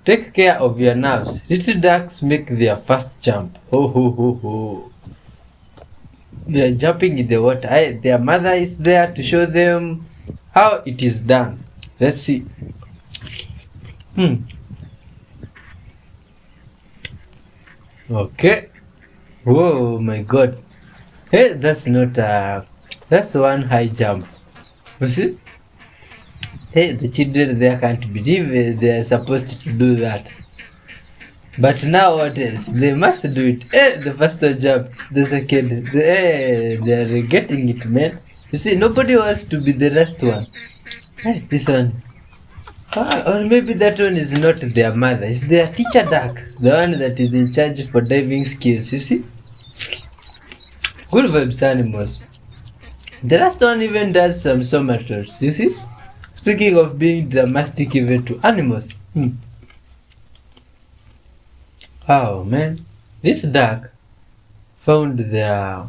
Take care of your nerves. Little ducks make their first jump. Ho ho ho ho. They are jumping in the water. Their mother is there to show them how it is done. Let's see. Okay. Whoa, my God. Hey, that's not that's one high jump. You see? Hey, the children there can't believe they are supposed to do that. But now what else? They must do it. Hey, the first one jump, the second. Hey, they are getting it, man. You see, nobody wants to be the last one. Hey, this one. Or maybe that one is not their mother. It's their teacher duck. The one that is in charge for diving skills. You see? Good vibes animals. The last one even does some somersaults. You see? Speaking of being dramatic even to animals. Oh man. This duck found their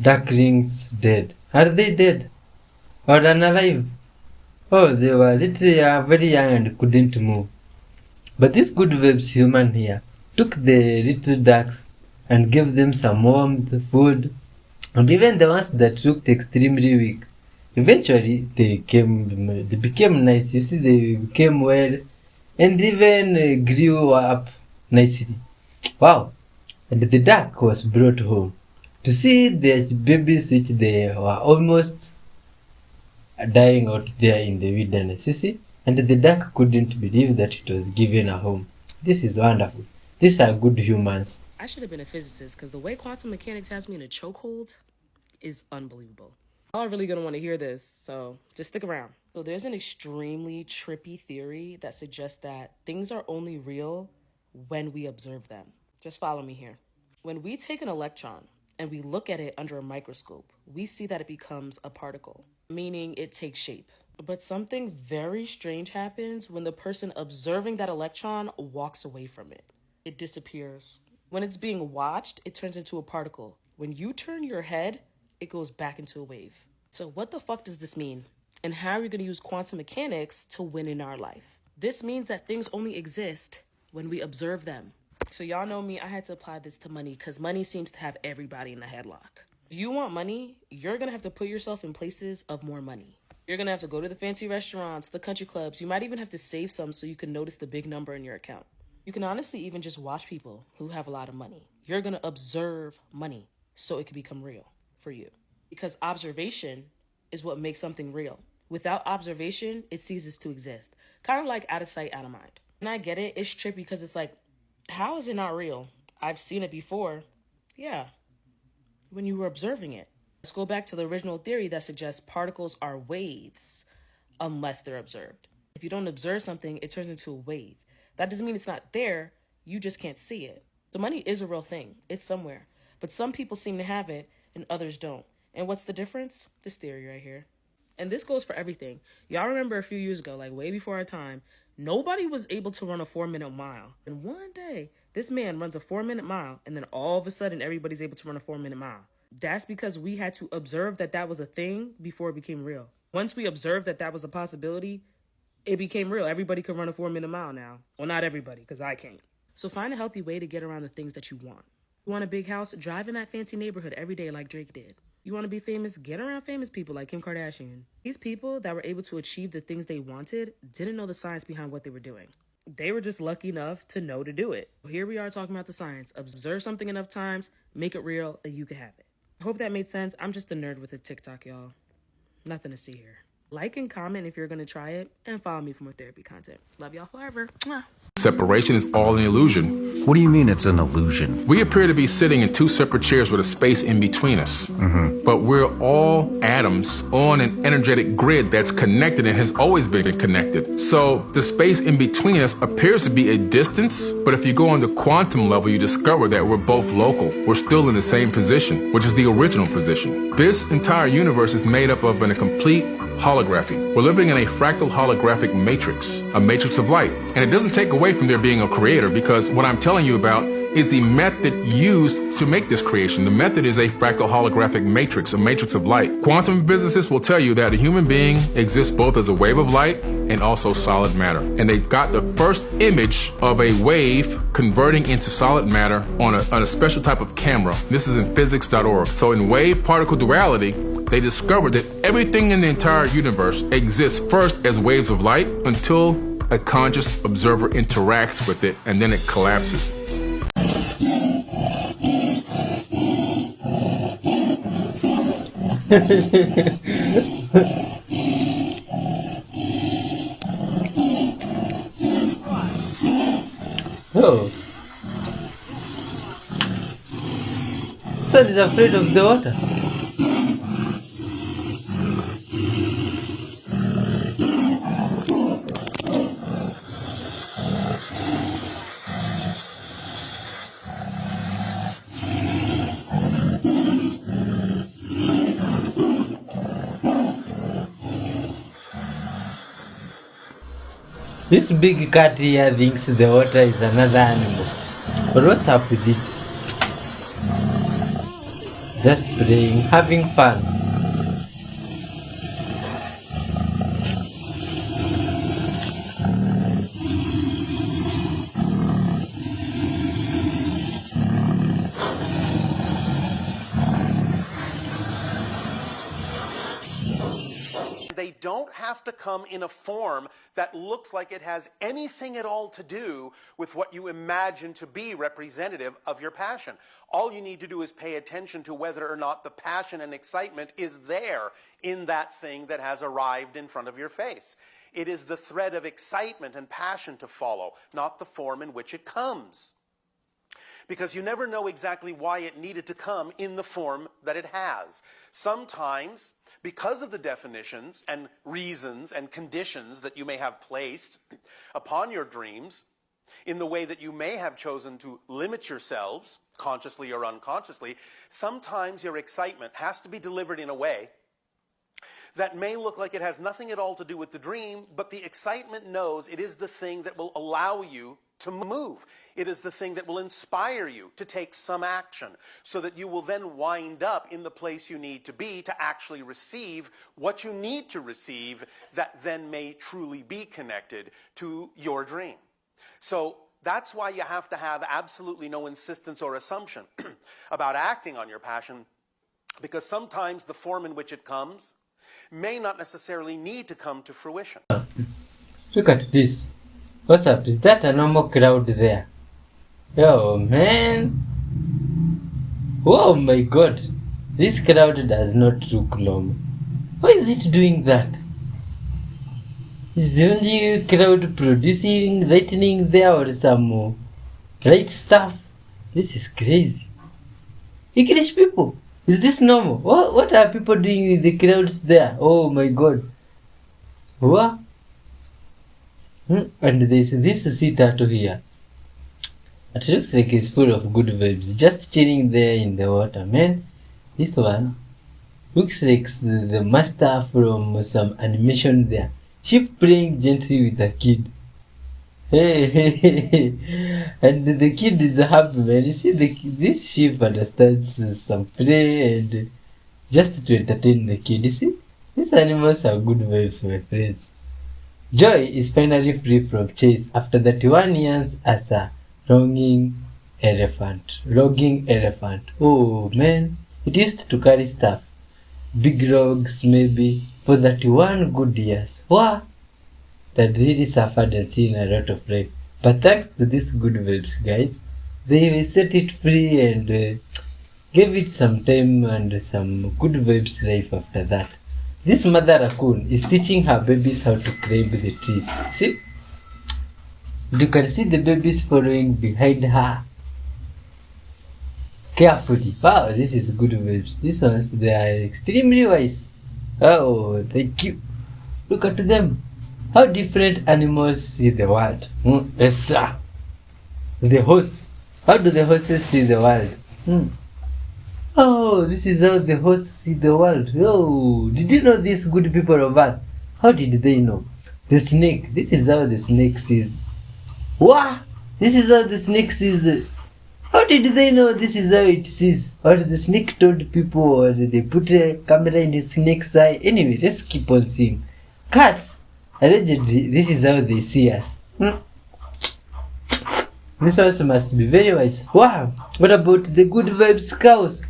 ducklings dead. Are they dead? Or unalive? Oh, they were very young and couldn't move. But this good vibes human here took the little ducks and gave them some warmth, food, and even the ones that looked extremely weak. Eventually, they became nice. You see, they became well and even grew up nicely. Wow! And the duck was brought home to see their babies, which they were almost dying out there in the wilderness. You see? And the duck couldn't believe that it was given a home. This is wonderful. These are good humans. I should have been a physicist because the way quantum mechanics has me in a chokehold is unbelievable. Y'all are really going to want to hear this, so just stick around. So there's an extremely trippy theory that suggests that things are only real when we observe them. Just follow me here. When we take an electron and we look at it under a microscope, we see that it becomes a particle, meaning it takes shape. But something very strange happens when the person observing that electron walks away from it. It disappears. When it's being watched, it turns into a particle. When you turn your head, it goes back into a wave. So what the fuck does this mean? And how are we going to use quantum mechanics to win in our life? This means that things only exist when we observe them. So y'all know me, I had to apply this to money because money seems to have everybody in a headlock. If you want money, you're going to have to put yourself in places of more money. You're going to have to go to the fancy restaurants, the country clubs. You might even have to save some so you can notice the big number in your account. You can honestly even just watch people who have a lot of money. You're going to observe money so it can become real for you. Because observation is what makes something real. Without observation, it ceases to exist. Kind of like out of sight, out of mind. And I get it. It's trippy because it's like, how is it not real? I've seen it before. Yeah. When you were observing it. Let's go back to the original theory that suggests particles are waves unless they're observed. If you don't observe something, it turns into a wave. That doesn't mean it's not there. You just can't see it. The money is a real thing. It's somewhere. But some people seem to have it and others don't. And what's the difference? This theory right here. And this goes for everything. Y'all remember a few years ago, like way before our time, nobody was able to run a 4-minute mile. And one day, this man runs a 4-minute mile, and then all of a sudden, everybody's able to run a 4-minute mile. That's because we had to observe that that was a thing before it became real. Once we observed that that was a possibility, it became real. Everybody can run a 4-minute mile now. Well, not everybody, because I can't. So find a healthy way to get around the things that you want. You want a big house? Drive in that fancy neighborhood every day like Drake did. You want to be famous? Get around famous people like Kim Kardashian. These people that were able to achieve the things they wanted didn't know the science behind what they were doing. They were just lucky enough to know to do it. Here we are talking about the science. Observe something enough times, make it real, and you can have it. I hope that made sense. I'm just a nerd with a TikTok, y'all. Nothing to see here. Like and comment if you're going to try it, and follow me for more therapy content. Love y'all forever. Mwah. Separation is all an illusion. What do you mean it's an illusion? We appear to be sitting in two separate chairs with a space in between us. But we're all atoms on an energetic grid that's connected and has always been connected. So the space in between us appears to be a distance, but if you go on the quantum level, you discover that we're both local. We're still in the same position, which is the original position. This entire universe is made up of a complete holography. We're living in a fractal holographic matrix, a matrix of light. And it doesn't take away from there being a creator, because what I'm telling you about is the method used to make this creation. The method is a fractal holographic matrix, a matrix of light. Quantum physicists will tell you that a human being exists both as a wave of light and also solid matter. And they got the first image of a wave converting into solid matter on a special type of camera. This is in physics.org. So in wave particle duality, they discovered that everything in the entire universe exists first as waves of light until a conscious observer interacts with it, and then it collapses. Oh. Son is afraid of the water. This big cat here thinks the water is another animal. But what's up with it? Just playing, having fun. They don't have to come in a form that looks like it has anything at all to do with what you imagine to be representative of your passion. All you need to do is pay attention to whether or not the passion and excitement is there in that thing that has arrived in front of your face. It is the thread of excitement and passion to follow, not the form in which it comes. Because you never know exactly why it needed to come in the form that it has. Sometimes, because of the definitions and reasons and conditions that you may have placed upon your dreams, in the way that you may have chosen to limit yourselves, consciously or unconsciously, sometimes your excitement has to be delivered in a way that may look like it has nothing at all to do with the dream, but the excitement knows it is the thing that will allow you to move. It is the thing that will inspire you to take some action, so that you will then wind up in the place you need to be to actually receive what you need to receive that then may truly be connected to your dream. So that's why you have to have absolutely no insistence or assumption about acting on your passion, because sometimes the form in which it comes may not necessarily need to come to fruition. Look at this. What's up? Is that a normal crowd there? Oh man. Oh my god. This crowd does not look normal. Why is it doing that? Is the only crowd producing lightning there or some light stuff? This is crazy. English people, is this normal? What are people doing with the crowds there? Oh my god. What? And there's this sea turtle here. It looks like it's full of good vibes, just chilling there in the water, man. This one looks like the master from some animation there. Sheep playing gently with a kid. Hey, and the kid is happy, man. You see, this sheep understands some play and just to entertain the kid. You see, these animals are good vibes, my friends. Joy is finally free from chase after 31 years as a logging elephant. Oh man, it used to carry stuff, big logs maybe, for 31 good years. Wow, that really suffered and seen a lot of life. But thanks to these good vibes, guys, they set it free and gave it some time and some good vibes life after that. This mother raccoon is teaching her babies how to climb the trees. See? You can see the babies following behind her carefully. Wow, this is good vibes. These ones, they are extremely wise. Oh, thank you. Look at them. How different animals see the world. Yes, sir. The horse. How do the horses see the world? Oh, this is how the horse see the world. Oh, did you know these good people of Earth? How did they know? The snake. This is how the snake sees. What? This is how the snake sees. How did they know this is how it sees? Or the snake told people, or they put a camera in the snake's eye? Anyway, let's keep on seeing. Cats. Allegedly, this is how they see us. This also must be very wise. Wow! What about the good vibes cows?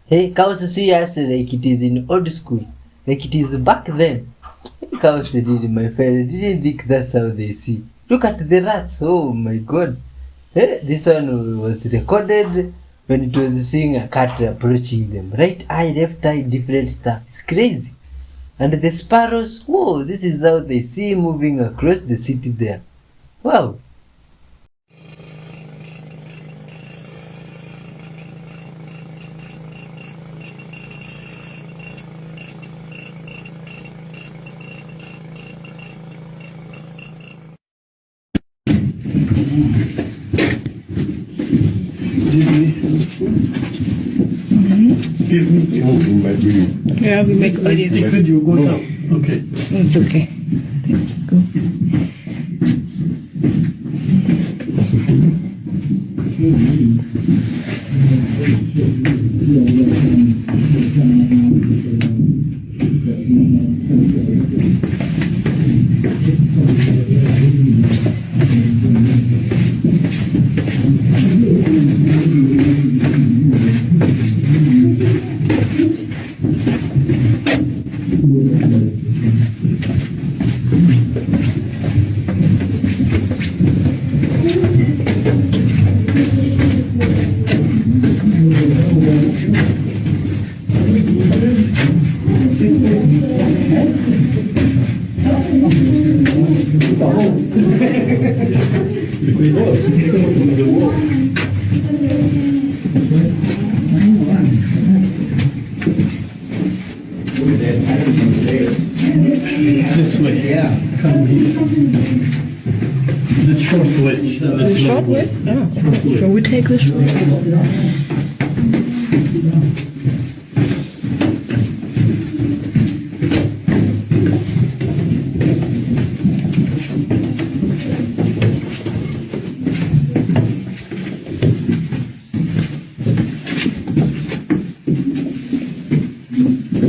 Hey, cows see us like it is in old school. Like it is back then. Cows really, my friend, didn't think that's how they see. Look at the rats. Oh my god. Hey, this one was recorded when it was seeing a cat approaching them. Right eye, left eye, different stuff. It's crazy. And the sparrows, whoa, this is how they see moving across the city there. Wow. Give me my video. Yeah, we make audio. The video go down. Okay. It's okay. Go. This way. Yeah. Come here. This short way. The short way? Oh. Can we take the short way?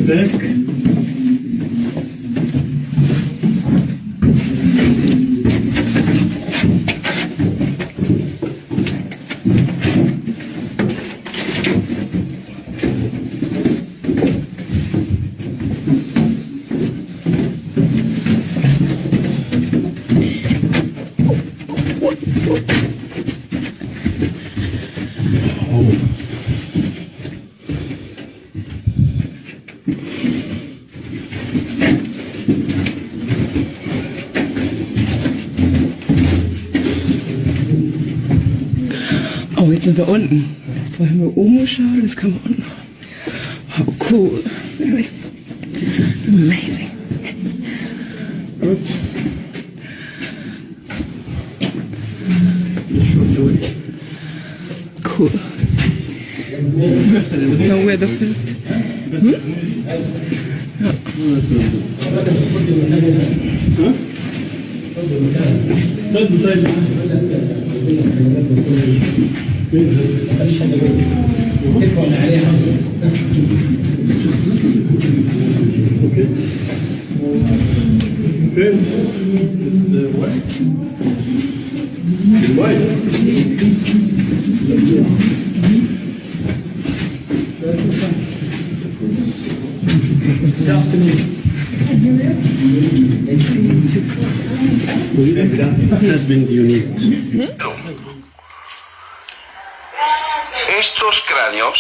Back. Oh, jetzt sind wir unten. Vorher haben wir oben geschaut, jetzt kommen wir unten. Oh, cool. Very amazing. Gut. Cool. Now we're the first. Has been unique. Estos cráneos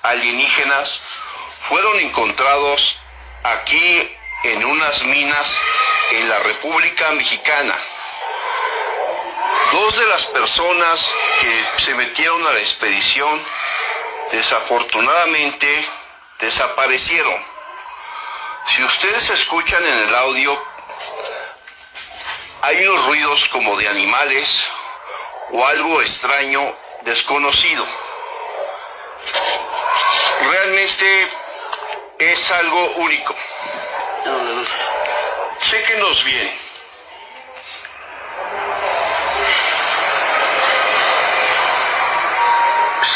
alienígenas fueron encontrados aquí en unas minas en la República Mexicana. Dos de las personas que se metieron a la expedición desafortunadamente desaparecieron. Si ustedes escuchan en el audio, hay unos ruidos como de animales o algo extraño, desconocido. Realmente es algo único. Chéquenos bien.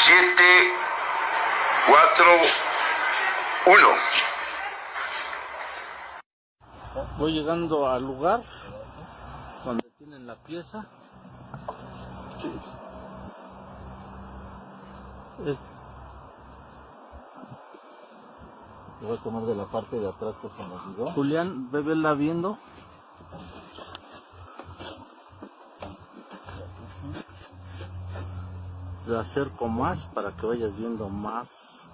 Siete, 4, 1. Voy llegando al lugar donde tienen la pieza. Voy a tomar de la parte de atrás que se me olvidó. Julián, vela viendo. Le acerco más para que vayas viendo más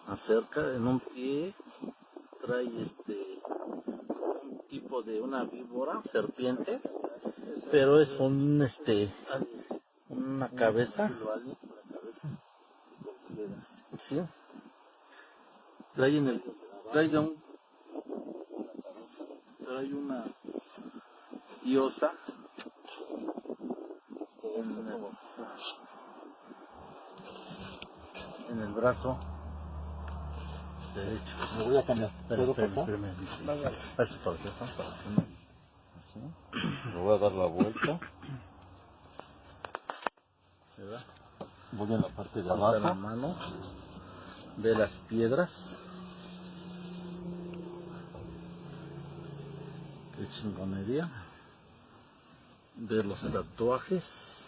acerca. En un pie trae un tipo de una víbora, serpiente, pero es una cabeza. Sí. Trae una diosa en el brazo derecho. Me voy a cambiar. ¿Puedo pasar? Así. Le voy a dar la vuelta. ¿Verdad? Voy en la parte de Ponte abajo. la mano. Ve las piedras. Qué chingonería. Ve los tatuajes.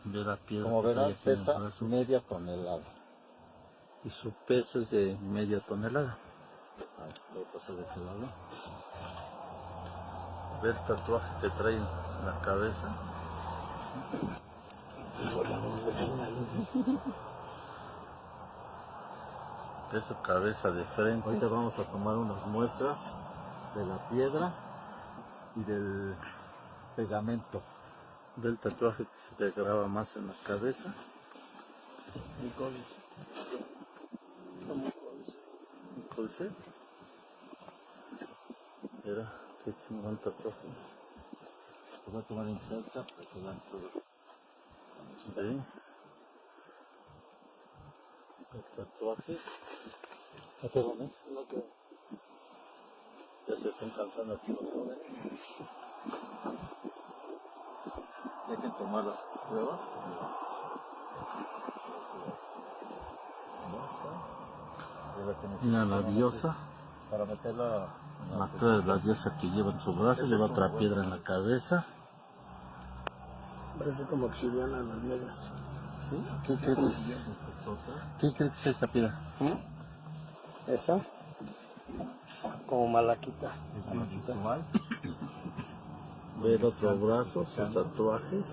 Ve la piedra. Como que verás, trae aquí en el pesa brazo. media tonelada. Y su peso es de media tonelada. Voy a pasar de este lado. Ve el tatuaje que trae en la cabeza. Ve su cabeza de frente. Ahorita vamos a tomar unas muestras de la piedra y del pegamento. Ve el tatuaje que se te graba más en la cabeza. ¿Un códice? Mira, qué chingón tatuaje. Lo voy a tomar en cerca para que vean todo. Sí. El tatuaje. ¿No quedó, no? Ya se están cansando aquí los jóvenes. Hay que tomar las pruebas. Mira la diosa. Para meterla en La cara de la diosa que lleva en su brazo, lleva otra piedra en la cabeza. Parece como obsidiana las piedras. ¿Sí? ¿Qué crees que es esta piedra? ¿Esa? Como malaquita. Ve el otro brazo, sus tatuajes.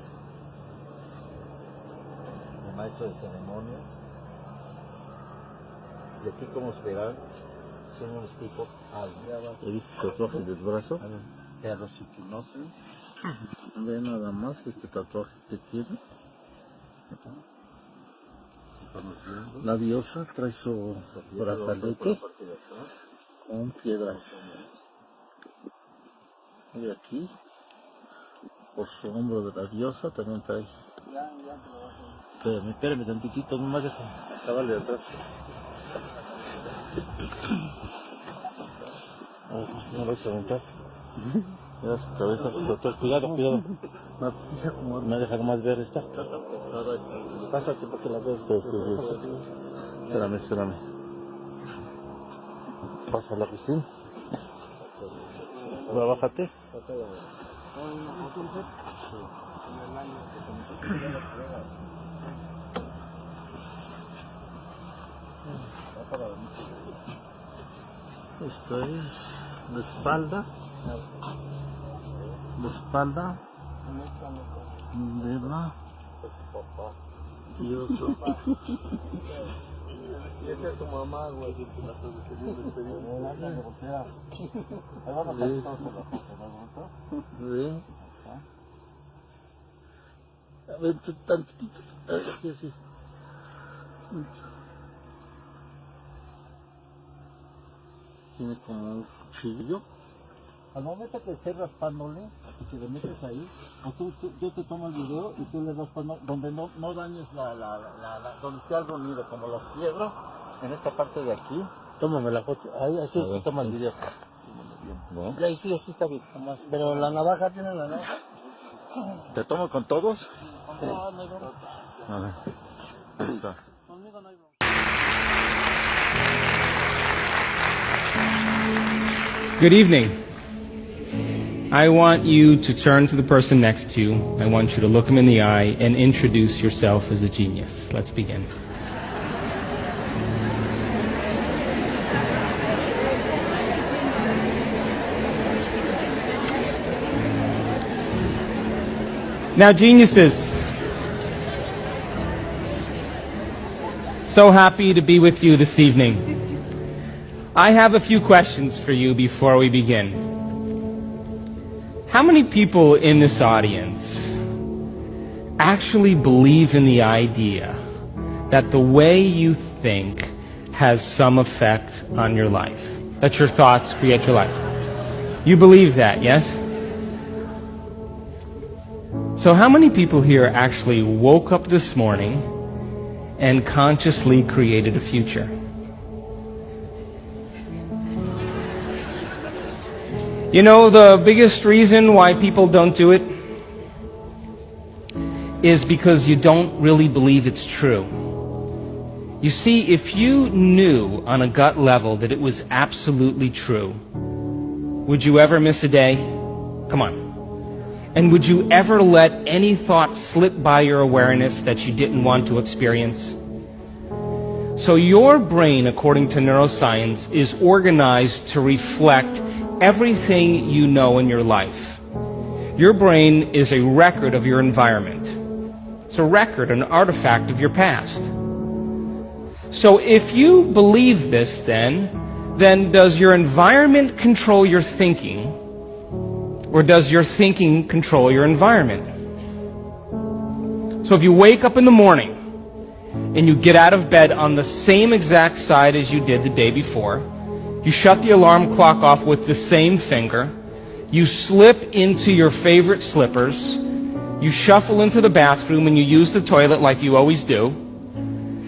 El maestro de ceremonias. Y aquí, como verán, son unos tipos algo. ¿He visto el tatuaje del brazo? Ya los conocen. Ve nada más este tatuaje que tiene. La diosa trae su brazalete con piedras. Y aquí, por su hombro de la diosa, también trae. Espérame tantitito, nomás deja acabarle de atrás. A ver, si no lo vais a aventar. Mira su cabeza, su tatuaje. Cuidado. No deja más ver esta. Pásate para que la veas. Espérame. Pásala, Cristín. Bájate. Esto es de espalda. De la diosa. Y esa es tu mamá, güey, así que la estás despediendo. Ahí van a salir todos en la foto, ¿no? Sí. A ver, tantitito. Así. Tiene como un cuchillo. Al momento que estés raspándole, y que le metes ahí, o yo te tomo el video y tú le raspando donde no dañes donde esté algo unido, como las piedras, en esta parte de aquí. Tómame la foto. Ahí, así se toma el video. ¿No? Y ahí sí, así está bien. Nomás. Pero la navaja tiene la navaja. ¿Te tomo con todos? No, no hay broma. A ver. Ahí está. Conmigo no hay broma. Good evening. I want you to turn to the person next to you. I want you to look him in the eye and introduce yourself as a genius. Let's begin. Now, geniuses, so happy to be with you this evening. I have a few questions for you before we begin. How many people in this audience actually believe in the idea that the way you think has some effect on your life? That your thoughts create your life? You believe that, yes? So how many people here actually woke up this morning and consciously created a future? You know, the biggest reason why people don't do it is because you don't really believe it's true. You see, if you knew on a gut level that it was absolutely true, would you ever miss a day? Come on. And would you ever let any thought slip by your awareness that you didn't want to experience? So your brain, according to neuroscience, is organized to reflect everything you know in your life. Your brain is a record of your environment. It's a record, an artifact of your past. So if you believe this, then does your environment control your thinking? Or does your thinking control your environment? So if you wake up in the morning and you get out of bed on the same exact side as you did the day before, you shut the alarm clock off with the same finger, you slip into your favorite slippers, you shuffle into the bathroom and you use the toilet like you always do,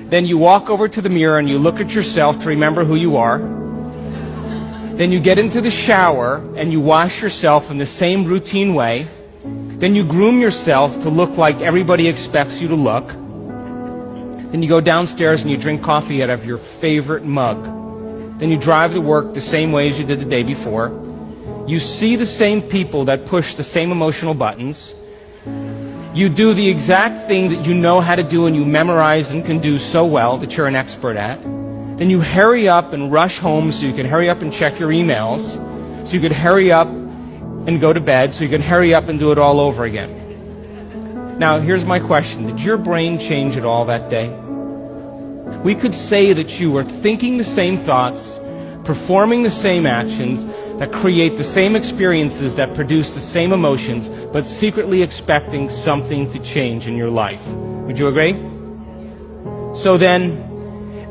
then you walk over to the mirror and you look at yourself to remember who you are. Then you get into the shower and you wash yourself in the same routine way. Then you groom yourself to look like everybody expects you to look. Then you go downstairs and you drink coffee out of your favorite mug. Then you drive to work the same way as you did the day before. You see the same people that push the same emotional buttons. You do the exact thing that you know how to do and you memorize and can do so well that you're an expert at. Then you hurry up and rush home so you can hurry up and check your emails, so you could hurry up and go to bed, so you can hurry up and do it all over again. Now, here's my question. Did your brain change at all that day? We could say that you were thinking the same thoughts, performing the same actions, that create the same experiences, that produce the same emotions, but secretly expecting something to change in your life. Would you agree? So then,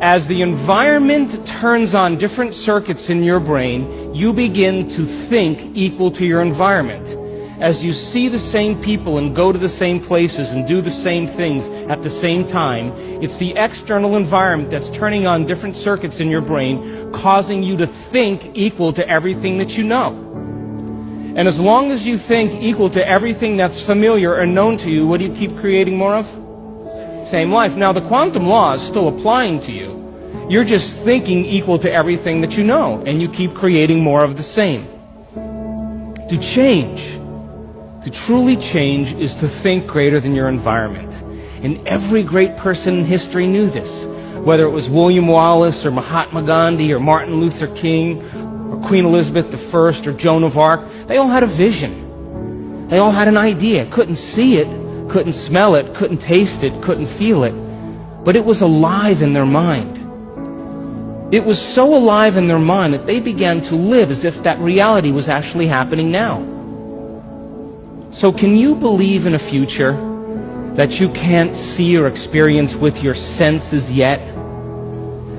as the environment turns on different circuits in your brain, you begin to think equal to your environment. As you see the same people and go to the same places and do the same things at the same time, it's the external environment that's turning on different circuits in your brain, causing you to think equal to everything that you know. And as long as you think equal to everything that's familiar or known to you, what do you keep creating more of? Same life. Now, the quantum law is still applying to you. You're just thinking equal to everything that you know, and you keep creating more of the same. To change, to truly change, is to think greater than your environment. And every great person in history knew this. Whether it was William Wallace or Mahatma Gandhi or Martin Luther King or Queen Elizabeth I or Joan of Arc, they all had a vision. They all had an idea. Couldn't see it, couldn't smell it, couldn't taste it, couldn't feel it, but it was alive in their mind. It was so alive in their mind that they began to live as if that reality was actually happening now. So can you believe in a future that you can't see or experience with your senses yet,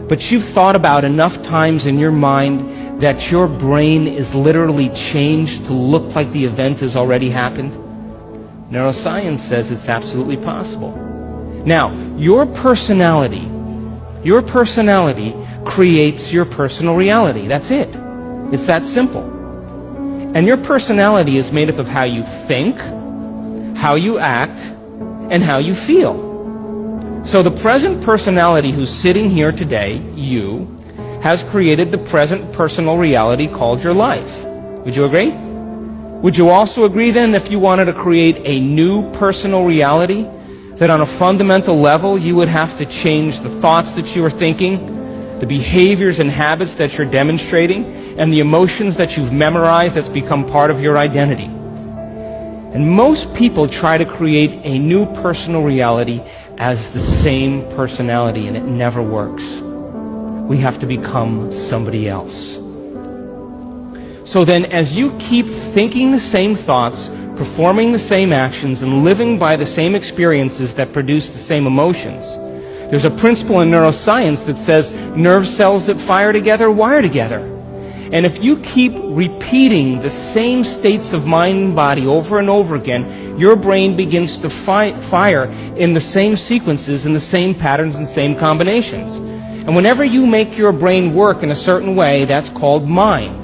but you've thought about enough times in your mind that your brain is literally changed to look like the event has already happened? Neuroscience says it's absolutely possible. Now, your personality creates your personal reality. That's it. It's that simple. And your personality is made up of how you think, how you act, and how you feel. So the present personality who's sitting here today, you, has created the present personal reality called your life. Would you agree? Would you also agree then, if you wanted to create a new personal reality, that on a fundamental level you would have to change the thoughts that you are thinking, the behaviors and habits that you're demonstrating, and the emotions that you've memorized that's become part of your identity? And most people try to create a new personal reality as the same personality, and it never works. We have to become somebody else. So then, as you keep thinking the same thoughts, performing the same actions, and living by the same experiences that produce the same emotions, there's a principle in neuroscience that says nerve cells that fire together wire together. And if you keep repeating the same states of mind and body over and over again, your brain begins to fire in the same sequences, in the same patterns and same combinations. And whenever you make your brain work in a certain way, that's called mind.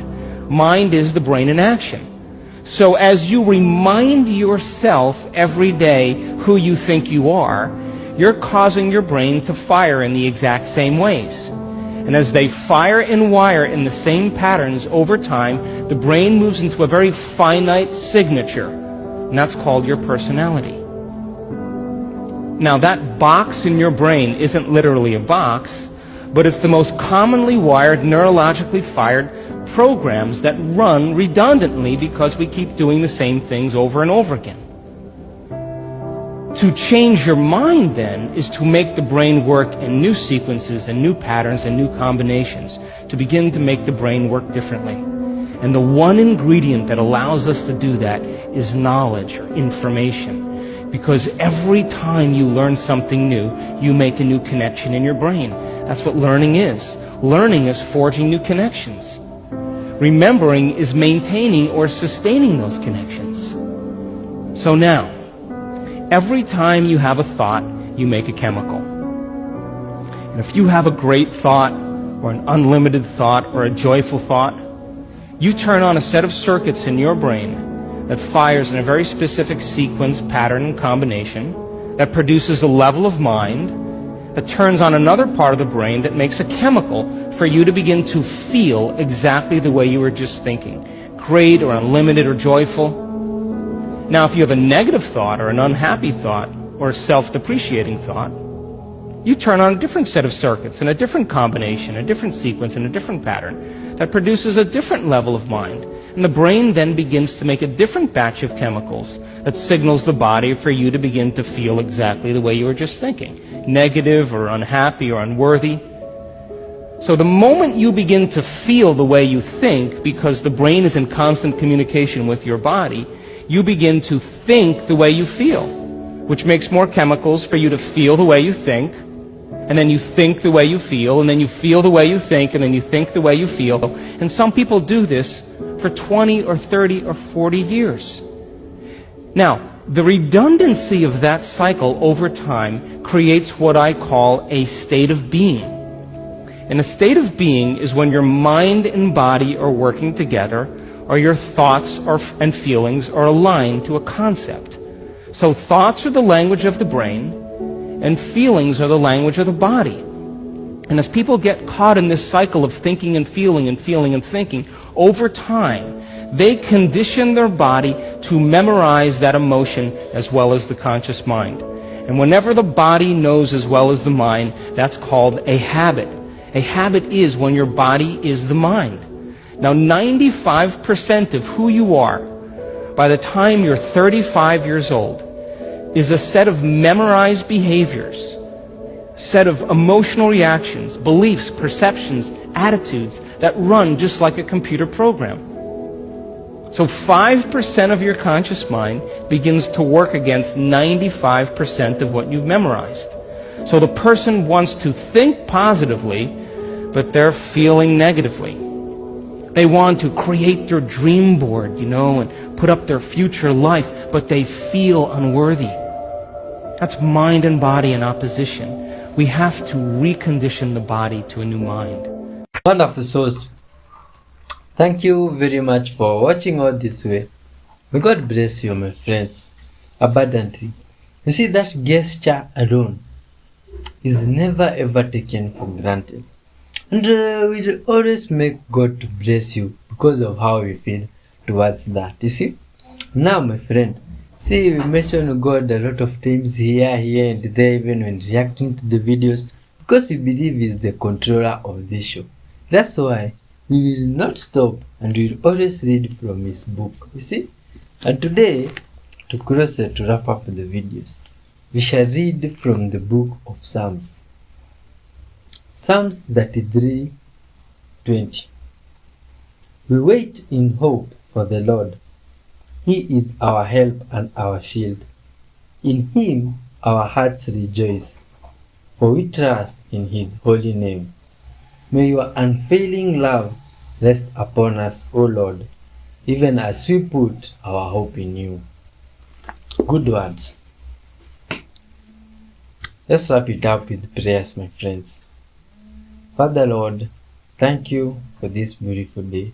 Mind is the brain in action. So as you remind yourself every day who you think you are, you're causing your brain to fire in the exact same ways. And as they fire and wire in the same patterns over time, the brain moves into a very finite signature, and that's called your personality. Now, that box in your brain isn't literally a box, but it's the most commonly wired, neurologically fired programs that run redundantly because we keep doing the same things over and over again. To change your mind, then, is to make the brain work in new sequences and new patterns and new combinations, to begin to make the brain work differently. And the one ingredient that allows us to do that is knowledge or information. Because every time you learn something new, you make a new connection in your brain. That's what learning is. Learning is forging new connections. Remembering is maintaining or sustaining those connections. So now, every time you have a thought, you make a chemical. And if you have a great thought, or an unlimited thought, or a joyful thought, you turn on a set of circuits in your brain that fires in a very specific sequence, pattern, and combination, that produces a level of mind, that turns on another part of the brain that makes a chemical for you to begin to feel exactly the way you were just thinking, great or unlimited or joyful. Now, if you have a negative thought or an unhappy thought or a self-depreciating thought, you turn on a different set of circuits and a different combination, a different sequence, and a different pattern that produces a different level of mind. And the brain then begins to make a different batch of chemicals that signals the body for you to begin to feel exactly the way you were just thinking, negative or unhappy or unworthy. So the moment you begin to feel the way you think, because the brain is in constant communication with your body, you begin to think the way you feel, which makes more chemicals for you to feel the way you think, and then you think the way you feel, and then you feel the way you think, and then you think the way you feel. And some people do this for 20 or 30 or 40 years. Now, the redundancy of that cycle over time creates what I call a state of being. And a state of being is when your mind and body are working together, or your thoughts and feelings are aligned to a concept. So thoughts are the language of the brain, and feelings are the language of the body. And as people get caught in this cycle of thinking and feeling and feeling and thinking, over time, they condition their body to memorize that emotion as well as the conscious mind. And whenever the body knows as well as the mind, that's called a habit. A habit is when your body is the mind. Now, 95% of who you are by the time you're 35 years old is a set of memorized behaviors, set of emotional reactions, beliefs, perceptions, attitudes that run just like a computer program. So 5% of your conscious mind begins to work against 95% of what you've memorized. So the person wants to think positively, but they're feeling negatively. They want to create their dream board, and put up their future life, but they feel unworthy. That's mind and body in opposition. We have to recondition the body to a new mind. Wonderful source. Thank you very much for watching all this way. May God bless you, my friends, abundantly. You see, that gesture alone is never ever taken for granted. And we always make God to bless you because of how we feel towards that. You see? Now, my friend, see, we mention God a lot of times here and there, even when reacting to the videos, because we believe He's the controller of this show. That's why we will not stop and we will always read from His book. You see? And today, to close it, to wrap up the videos, we shall read from the book of Psalms. Psalms 33:20. We wait in hope for the Lord. He is our help and our shield. In Him our hearts rejoice, for we trust in His holy name. May your unfailing love rest upon us, O Lord, even as we put our hope in you. Good words. Let's wrap it up with prayers, my friends. Father Lord, thank you for this beautiful day,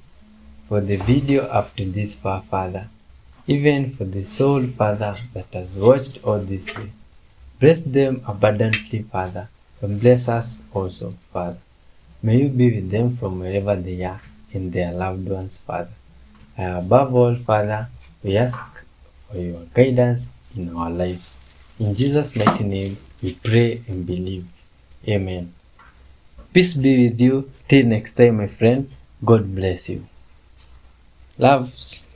for the video up to this far, Father, even for the soul, Father, that has watched all this way. Bless them abundantly, Father, and bless us also, Father. May you be with them from wherever they are and their loved ones, Father. And above all, Father, we ask for your guidance in our lives. In Jesus' mighty name, we pray and believe. Amen. Peace be with you. Till next time, my friend. God bless you. Loves.